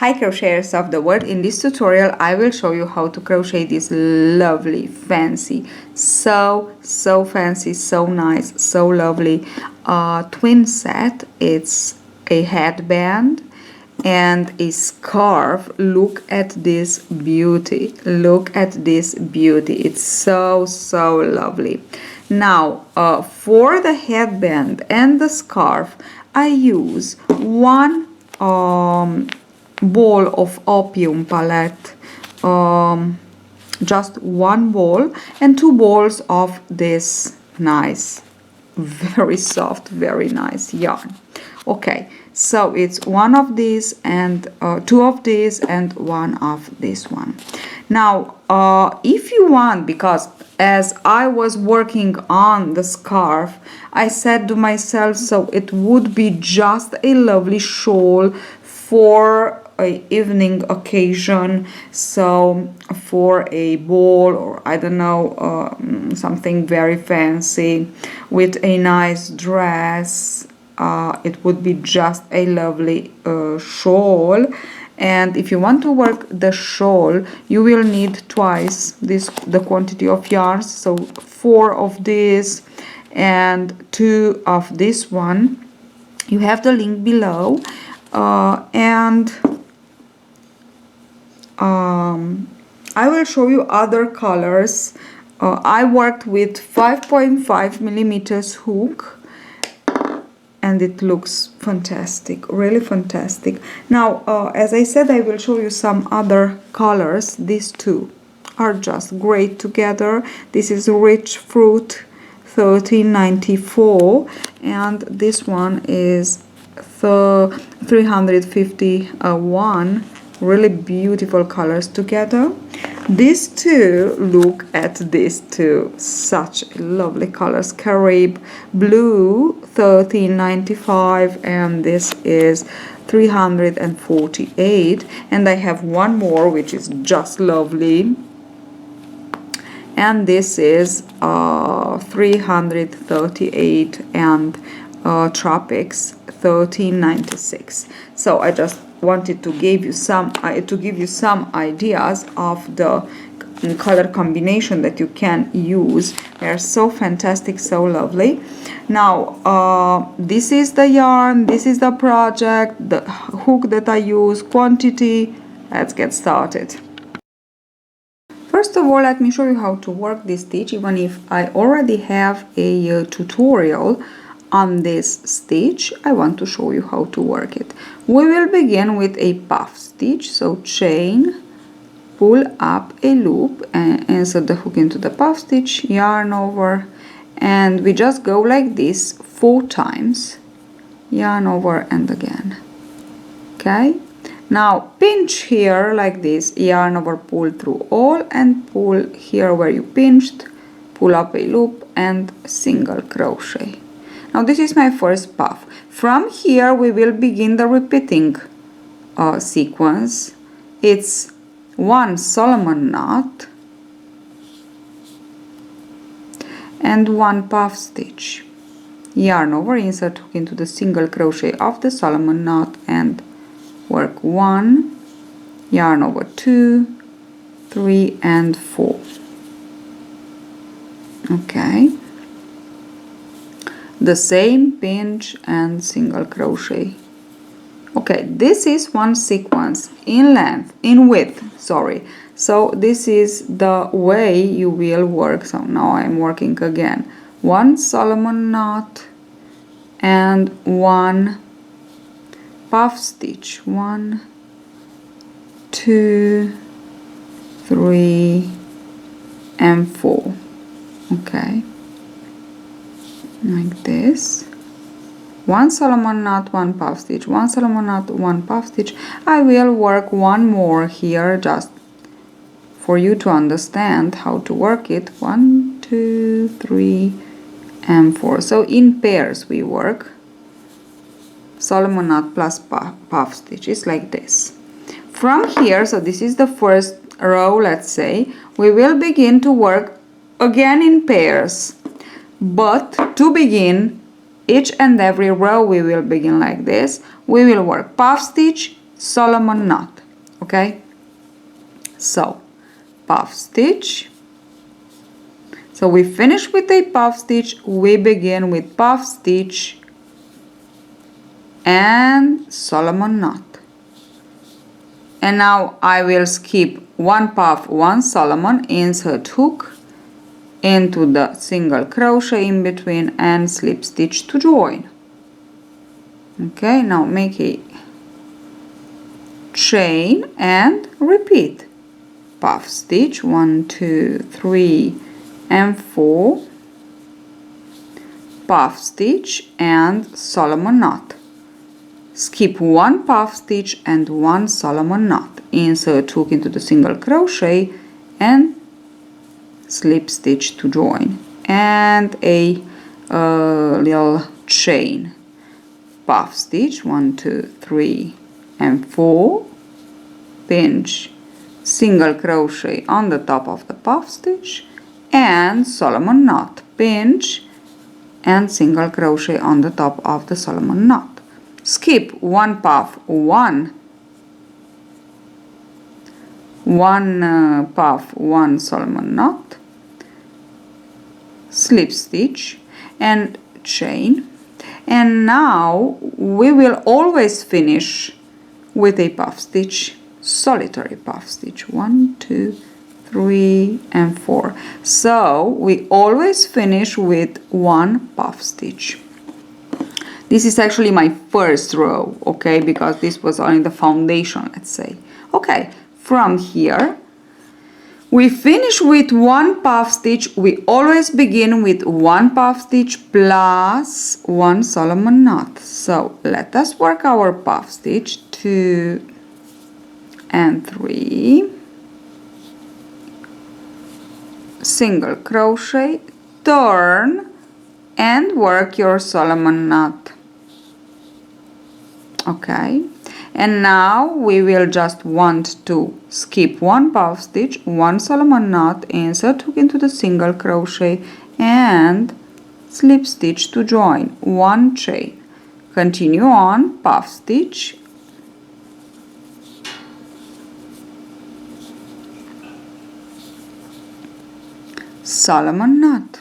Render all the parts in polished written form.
Hi crocheters of the world, in this tutorial I will show you how to crochet this lovely, fancy, so fancy, so nice, so lovely twin set. It's a headband and a scarf. Look at this beauty, look at this beauty. It's so lovely. Now for the headband and the scarf I use one ball of opium palette, just one ball, and 2 balls of this nice, very soft, very nice yarn. Okay, so it's one of these and 2 of these and 1 of this one. Now if you want, because as I was working on the scarf I said to myself, so it would be just a lovely shawl for a evening occasion, so for a ball, or I don't know, something very fancy with a nice dress, it would be just a lovely shawl. And if you want to work the shawl, you will need twice the quantity of yarns, so 4 of this and 2 of this one. You have the link below. And I will show you other colors. I worked with 5.5 millimeters hook and it looks fantastic, really fantastic. Now as I said, I will show you some other colors. These two are just great together. This is Rich Fruit 1394 and this one is 351. Really beautiful colors together. These two, look at these two, such lovely colors. Carib Blue 1395 and this is 348, and I have one more which is just lovely, and this is 338 and Tropics 1396. So I just wanted to give you some ideas of the color combination that you can use. They are so fantastic, so lovely. Now this is the yarn, this is the project, the hook that I use, quantity. Let's get started. First of all, let me show you how to work this stitch, even if I already have a tutorial on this stitch. I want to show you how to work it. We will begin with a puff stitch, so chain, pull up a loop and insert the hook into the puff stitch, yarn over, and we just go like this 4 times, yarn over and again. Okay, now pinch here like this, yarn over, pull through all, and pull here where you pinched, pull up a loop and single crochet. Now this is my first puff. From here we will begin the repeating sequence. It's 1 Solomon knot and 1 puff stitch, yarn over, insert hook into the single crochet of the Solomon knot and work 1, yarn over 2, 3 and 4. Okay, the same pinch and single crochet. Okay, this is one sequence in width, sorry. So this is the way you will work. So now I'm working again. 1 Solomon knot and 1 puff stitch. 1, 2, 3 and 4. Okay, like this. 1 Solomon knot, 1 puff stitch, 1 Solomon knot, 1 puff stitch. I will work one more here just for you to understand how to work it. 1, 2, 3 and 4. So in pairs we work. Solomon knot plus puff stitch is like this. From here, so this is the first row, let's say, we will begin to work again in pairs. But to begin each and every row we will begin like this. We will work puff stitch, Solomon knot. Okay, so puff stitch. So we finish with a puff stitch, we begin with puff stitch and Solomon knot. And now I will skip one puff, one Solomon, insert hook into the single crochet in between and slip stitch to join. Okay, now make a chain and repeat. Puff stitch 1, 2, 3 and 4, puff stitch and Solomon knot. Skip one puff stitch and one Solomon knot. Insert hook into the single crochet and slip stitch to join, and a little chain. Puff stitch 1, 2, 3 and 4, pinch, single crochet on the top of the puff stitch and Solomon knot, pinch and single crochet on the top of the Solomon knot. Skip one puff, one puff, one Solomon knot, slip stitch and chain. And now we will always finish with a puff stitch, solitary puff stitch 1, 2, 3 and 4. So we always finish with one puff stitch. This is actually my first row, okay, because this was only the foundation, let's say. Okay, from here we finish with one puff stitch. We always begin with one puff stitch plus one Solomon knot. So let us work our puff stitch 2 and 3, single crochet, turn and work your Solomon knot. Okay, and now we will just want to skip one puff stitch, one Solomon knot, insert hook into the single crochet and slip stitch to join, one chain. Continue on, puff stitch, Solomon knot,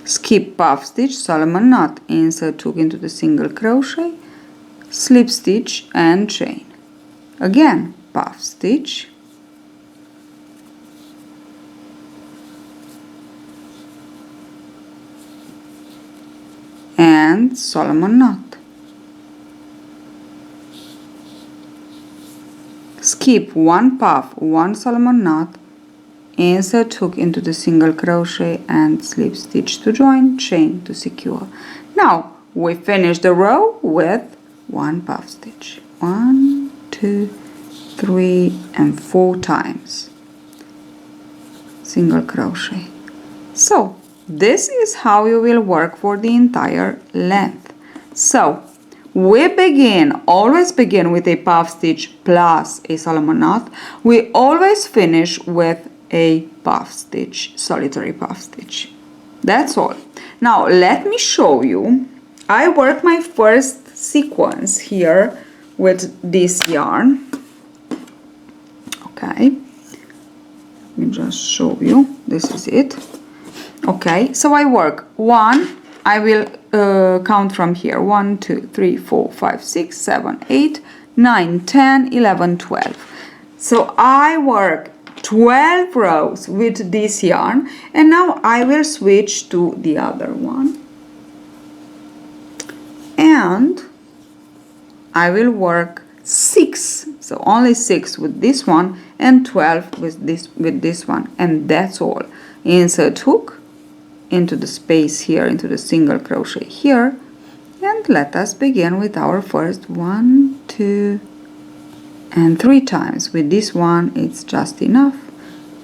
skip puff stitch, Solomon knot, insert hook into the single crochet, slip stitch and chain. Again, puff stitch, and Solomon knot. Skip one puff, one Solomon knot, insert hook into the single crochet and slip stitch to join, chain to secure. Now we finish the row with one puff stitch, 1, 2, 3 and 4 times, single crochet. So this is how you will work for the entire length. So we always begin with a puff stitch plus a Solomon knot. We always finish with a puff stitch, solitary puff stitch. That's all. Now let me show you. I work my first sequence here with this yarn. Okay, let me just show you. This is it. Okay, so I work one. I will count from here 1, 2, 3, 4, 5, 6, 7, 8, 9, 10, 11, 12. So I work 12 rows with this yarn, and now I will switch to the other one and I will work 6, so only 6 with this one and 12 with this one, and that's all. Insert hook into the space here, into the single crochet here, and let us begin with our first 1, 2 and 3 times. With this one it's just enough.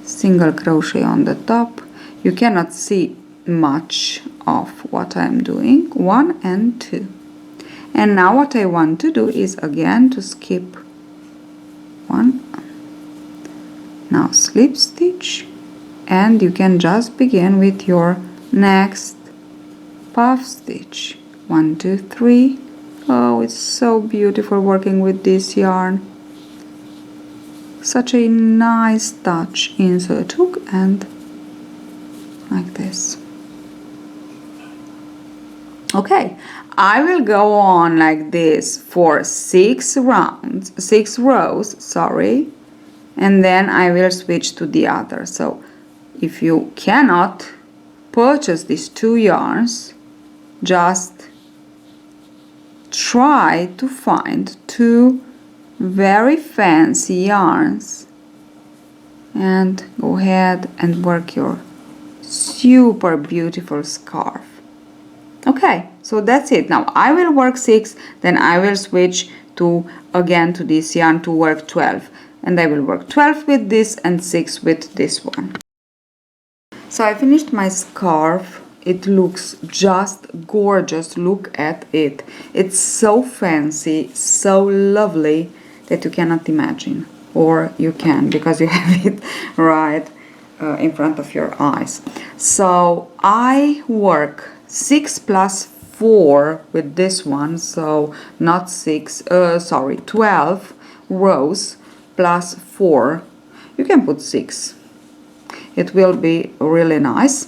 Single crochet on the top. You cannot see much of what I'm doing. 1 and 2. And now what I want to do is again to skip 1. Now slip stitch, and you can just begin with your next puff stitch. 1, 2, 3. Oh, it's so beautiful working with this yarn. Such a nice touch. Insert hook and like this. Okay, I will go on like this for 6 rows, sorry, and then I will switch to the other. So if you cannot purchase these 2 yarns, just try to find 2 very fancy yarns and go ahead and work your super beautiful scarf. Okay, so that's it. Now I will work 6, then I will switch to again to this yarn to work 12, and I will work 12 with this and 6 with this one. So I finished my scarf. It looks just gorgeous. Look at it. It's so fancy, so lovely that you cannot imagine, or you can because you have it right in front of your eyes. So I work 6 plus 4 with this one, so not 12 rows plus 4. You can put 6. It will be really nice.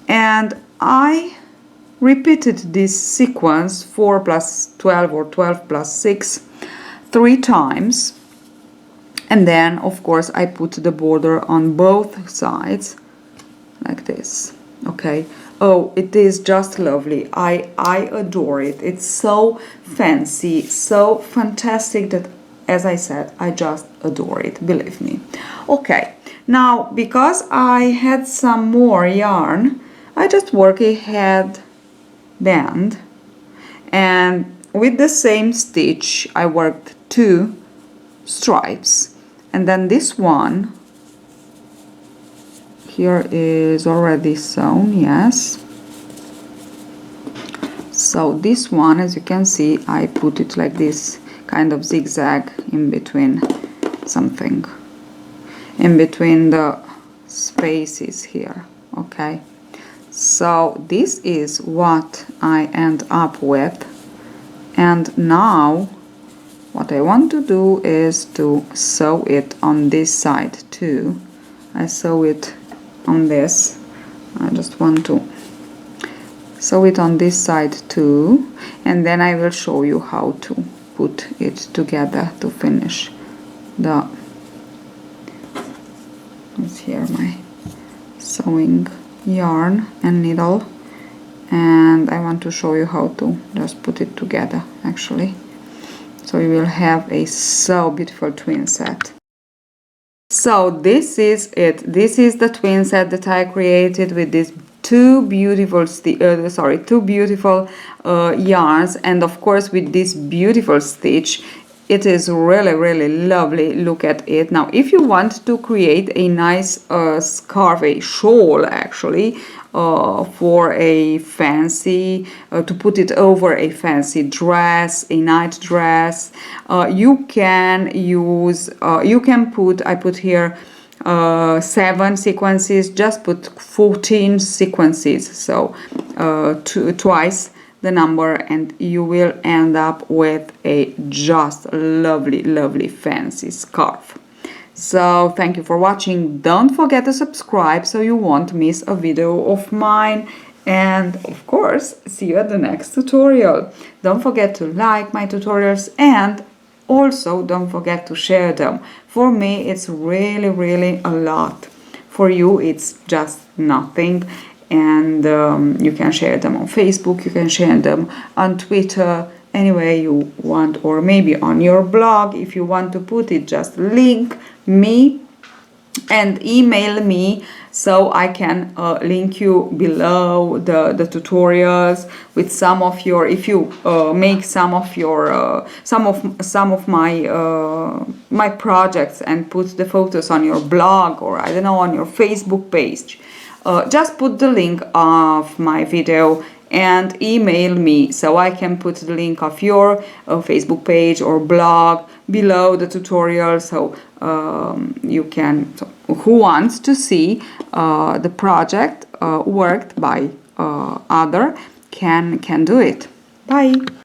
And I repeated this sequence 4 plus 12 or 12 plus 6 3 times. And then, of course, I put the border on both sides like this. Okay. Oh, it is just lovely. I adore it. It's so fancy, so fantastic that, as I said, I just adore it, believe me. Okay, now because I had some more yarn, I just work a headband, and with the same stitch I worked 2 stripes, and then this one here is already sewn, yes. So this one, as you can see, I put it like this, kind of zigzag in between something, in between the spaces here, okay. So this is what I end up with, and now what I want to do is to sew it on this side too. I sew it on this. I just want to sew it on this side too, and then I will show you how to put it together to finish the, let's here my sewing yarn and needle, and I want to show you how to just put it together actually, so you will have a so beautiful twin set. So this is it. This is the twin set that I created with these 2 beautiful yarns, and of course with this beautiful stitch. It is really, really lovely. Look at it. Now, if you want to create a nice scarf, a shawl actually, for a fancy, to put it over a fancy dress, a night dress, you can use, I put here 7 sequences, just put 14 sequences, so twice the number, and you will end up with a just lovely, lovely fancy scarf. So thank you for watching. Don't forget to subscribe so you won't miss a video of mine, and of course see you at the next tutorial. Don't forget to like my tutorials, and also don't forget to share them. For me it's really, really a lot. For you it's just nothing, and you can share them on Facebook, you can share them on Twitter, any way you want, or maybe on your blog if you want to put it. Just link me and email me so I can link you below the tutorials with some of your, if you make some of your some of my my projects and put the photos on your blog, or I don't know, on your Facebook page. Just put the link of my video and email me so I can put the link of your Facebook page or blog below the tutorial, so you can, so who wants to see the project worked by other can do it. Bye!